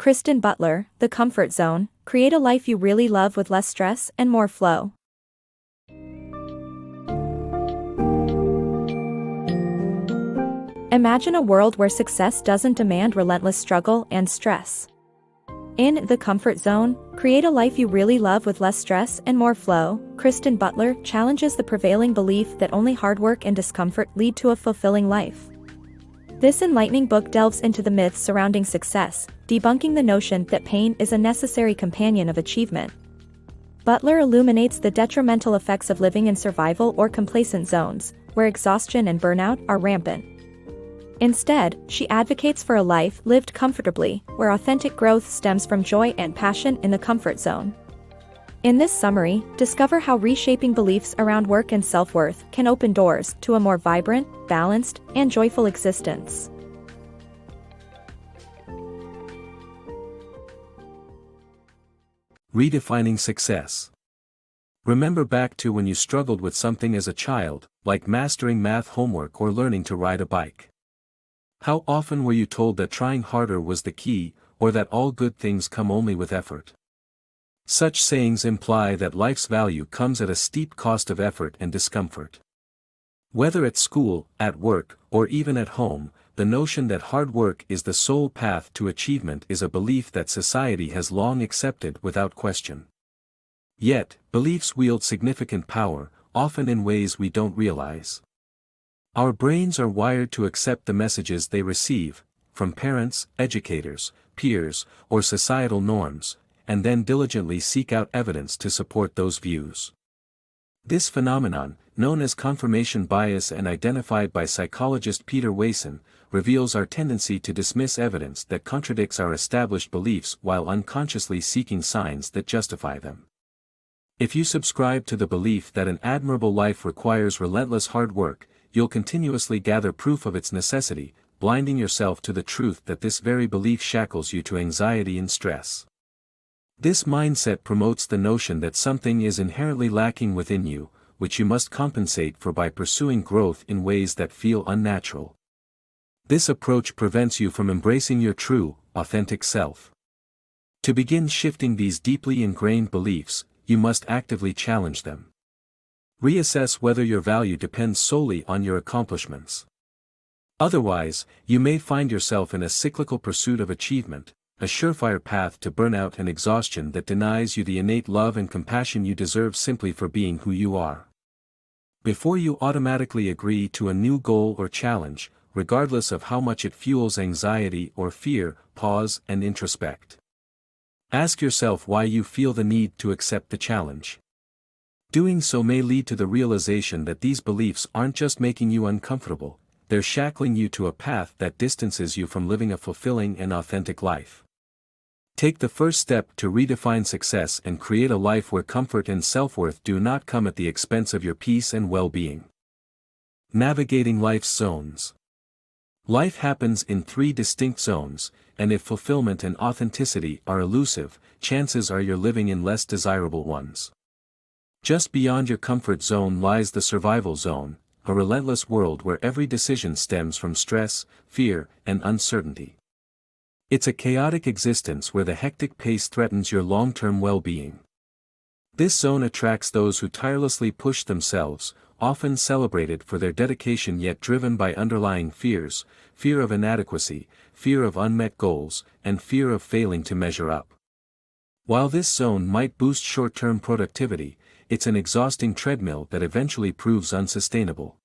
Kristen Butler, The Comfort Zone, create a life you really love with less stress and more flow. Imagine a world where success doesn't demand relentless struggle and stress. In The Comfort Zone, create a life you really love with less stress and more flow. Kristen Butler challenges the prevailing belief that only hard work and discomfort lead to a fulfilling life. This enlightening book delves into the myths surrounding success, debunking the notion that pain is a necessary companion of achievement. Butler illuminates the detrimental effects of living in survival or complacent zones, where exhaustion and burnout are rampant. Instead, she advocates for a life lived comfortably, where authentic growth stems from joy and passion in the comfort zone. In this summary, discover how reshaping beliefs around work and self-worth can open doors to a more vibrant, balanced, and joyful existence. Redefining success. Remember back to when you struggled with something as a child, like mastering math homework or learning to ride a bike. How often were you told that trying harder was the key, or that all good things come only with effort? Such sayings imply that life's value comes at a steep cost of effort and discomfort. Whether at school, at work, or even at home, the notion that hard work is the sole path to achievement is a belief that society has long accepted without question. Yet, beliefs wield significant power, often in ways we don't realize. Our brains are wired to accept the messages they receive, from parents, educators, peers, or societal norms, and then diligently seek out evidence to support those views. This phenomenon, known as confirmation bias and identified by psychologist Peter Wason, reveals our tendency to dismiss evidence that contradicts our established beliefs while unconsciously seeking signs that justify them. If you subscribe to the belief that an admirable life requires relentless hard work, you'll continuously gather proof of its necessity, blinding yourself to the truth that this very belief shackles you to anxiety and stress. This mindset promotes the notion that something is inherently lacking within you, which you must compensate for by pursuing growth in ways that feel unnatural. This approach prevents you from embracing your true, authentic self. To begin shifting these deeply ingrained beliefs, you must actively challenge them. Reassess whether your value depends solely on your accomplishments. Otherwise, you may find yourself in a cyclical pursuit of achievement, a surefire path to burnout and exhaustion that denies you the innate love and compassion you deserve simply for being who you are. Before you automatically agree to a new goal or challenge, regardless of how much it fuels anxiety or fear, pause and introspect. Ask yourself why you feel the need to accept the challenge. Doing so may lead to the realization that these beliefs aren't just making you uncomfortable, they're shackling you to a path that distances you from living a fulfilling and authentic life. Take the first step to redefine success and create a life where comfort and self-worth do not come at the expense of your peace and well-being. Navigating life's zones. Life happens in 3 distinct zones, and if fulfillment and authenticity are elusive, chances are you're living in less desirable ones. Just beyond your comfort zone lies the survival zone, a relentless world where every decision stems from stress, fear, and uncertainty. It's a chaotic existence where the hectic pace threatens your long-term well-being. This zone attracts those who tirelessly push themselves, often celebrated for their dedication yet driven by underlying fears, fear of inadequacy, fear of unmet goals, and fear of failing to measure up. While this zone might boost short-term productivity, it's an exhausting treadmill that eventually proves unsustainable.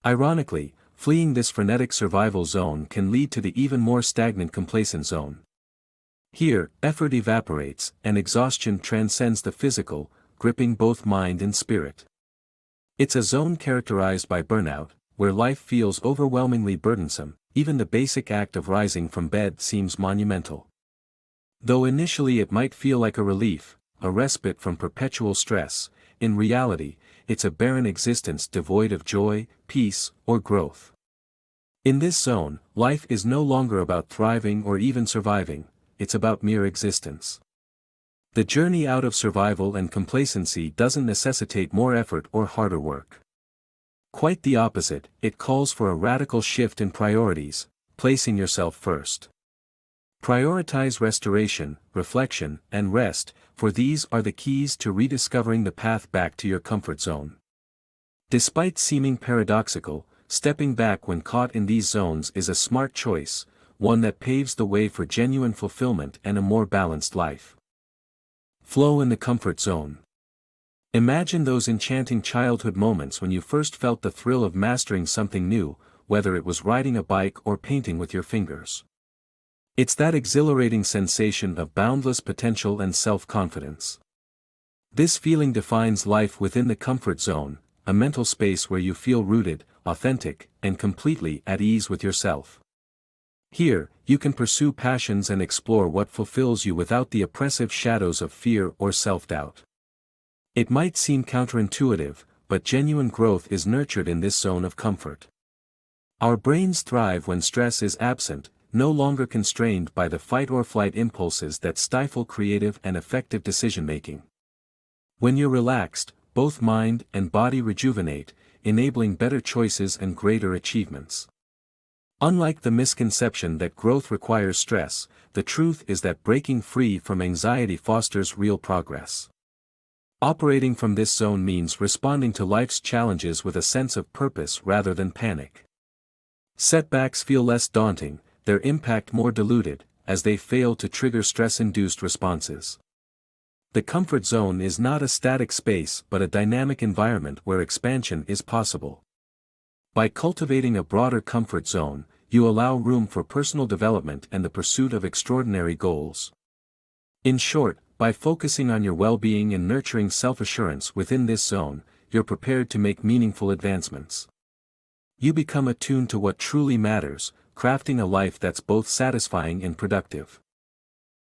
Ironically, fleeing this frenetic survival zone can lead to the even more stagnant complacent zone. Here, effort evaporates, and exhaustion transcends the physical, gripping both mind and spirit. It's a zone characterized by burnout, where life feels overwhelmingly burdensome, even the basic act of rising from bed seems monumental. Though initially it might feel like a relief, a respite from perpetual stress, in reality, it's a barren existence devoid of joy, peace, or growth. In this zone, life is no longer about thriving or even surviving, it's about mere existence. The journey out of survival and complacency doesn't necessitate more effort or harder work. Quite the opposite, it calls for a radical shift in priorities, placing yourself first. Prioritize restoration, reflection, and rest, for these are the keys to rediscovering the path back to your comfort zone. Despite seeming paradoxical, stepping back when caught in these zones is a smart choice, one that paves the way for genuine fulfillment and a more balanced life. Flow in the comfort zone. Imagine those enchanting childhood moments when you first felt the thrill of mastering something new, whether it was riding a bike or painting with your fingers. It's that exhilarating sensation of boundless potential and self-confidence. This feeling defines life within the comfort zone, a mental space where you feel rooted, authentic, and completely at ease with yourself. Here, you can pursue passions and explore what fulfills you without the oppressive shadows of fear or self-doubt. It might seem counterintuitive, but genuine growth is nurtured in this zone of comfort. Our brains thrive when stress is absent, no longer constrained by the fight-or-flight impulses that stifle creative and effective decision-making. When you're relaxed, both mind and body rejuvenate, enabling better choices and greater achievements. Unlike the misconception that growth requires stress, the truth is that breaking free from anxiety fosters real progress. Operating from this zone means responding to life's challenges with a sense of purpose rather than panic. Setbacks feel less daunting, their impact more diluted, as they fail to trigger stress-induced responses. The comfort zone is not a static space but a dynamic environment where expansion is possible. By cultivating a broader comfort zone, you allow room for personal development and the pursuit of extraordinary goals. In short, by focusing on your well-being and nurturing self-assurance within this zone, you're prepared to make meaningful advancements. You become attuned to what truly matters, crafting a life that's both satisfying and productive.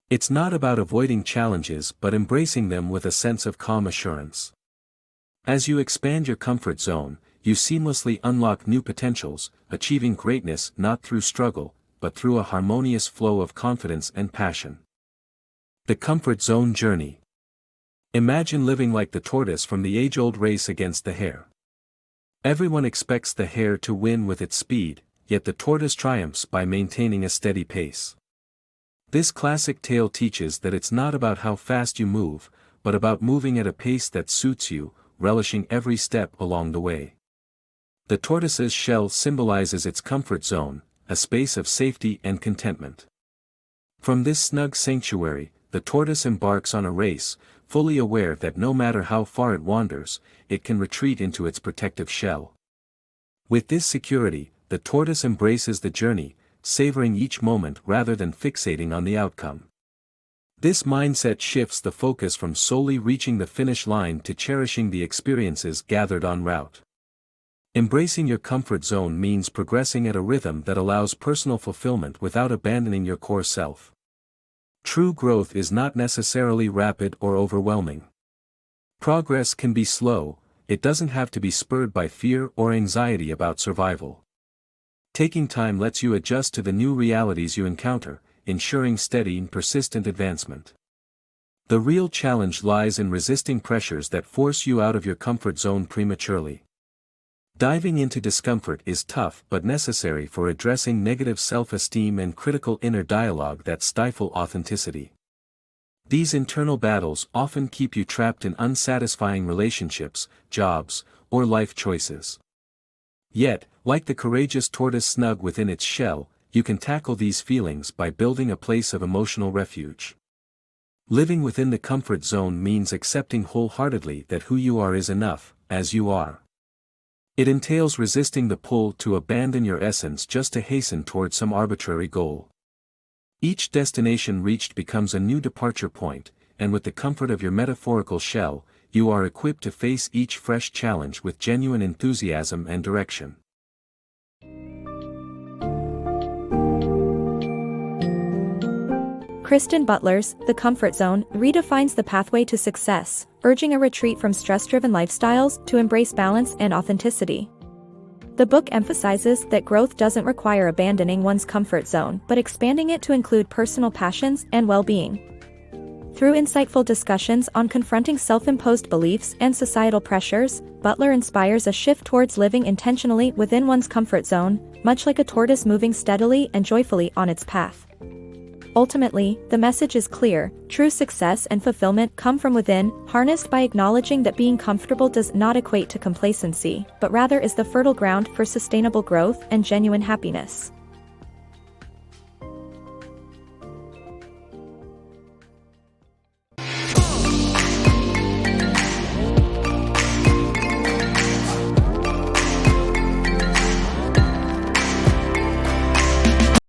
It's not about avoiding challenges but embracing them with a sense of calm assurance. As you expand your comfort zone, you seamlessly unlock new potentials, achieving greatness not through struggle, but through a harmonious flow of confidence and passion. The comfort zone journey. Imagine living like the tortoise from the age-old race against the hare. Everyone expects the hare to win with its speed, yet the tortoise triumphs by maintaining a steady pace. This classic tale teaches that it's not about how fast you move, but about moving at a pace that suits you, relishing every step along the way. The tortoise's shell symbolizes its comfort zone, a space of safety and contentment. From this snug sanctuary, the tortoise embarks on a race, fully aware that no matter how far it wanders, it can retreat into its protective shell. With this security, the tortoise embraces the journey, savoring each moment rather than fixating on the outcome. This mindset shifts the focus from solely reaching the finish line to cherishing the experiences gathered en route. Embracing your comfort zone means progressing at a rhythm that allows personal fulfillment without abandoning your core self. True growth is not necessarily rapid or overwhelming. Progress can be slow, it doesn't have to be spurred by fear or anxiety about survival. Taking time lets you adjust to the new realities you encounter, ensuring steady and persistent advancement. The real challenge lies in resisting pressures that force you out of your comfort zone prematurely. Diving into discomfort is tough but necessary for addressing negative self-esteem and critical inner dialogue that stifle authenticity. These internal battles often keep you trapped in unsatisfying relationships, jobs, or life choices. Yet, like the courageous tortoise snug within its shell, you can tackle these feelings by building a place of emotional refuge. Living within the comfort zone means accepting wholeheartedly that who you are is enough, as you are. It entails resisting the pull to abandon your essence just to hasten toward some arbitrary goal. Each destination reached becomes a new departure point, and with the comfort of your metaphorical shell, you are equipped to face each fresh challenge with genuine enthusiasm and direction. Kristen Butler's The Comfort Zone redefines the pathway to success, urging a retreat from stress-driven lifestyles to embrace balance and authenticity. The book emphasizes that growth doesn't require abandoning one's comfort zone but expanding it to include personal passions and well-being. Through insightful discussions on confronting self-imposed beliefs and societal pressures, Butler inspires a shift towards living intentionally within one's comfort zone, much like a tortoise moving steadily and joyfully on its path. Ultimately, the message is clear: true success and fulfillment come from within, harnessed by acknowledging that being comfortable does not equate to complacency, but rather is the fertile ground for sustainable growth and genuine happiness.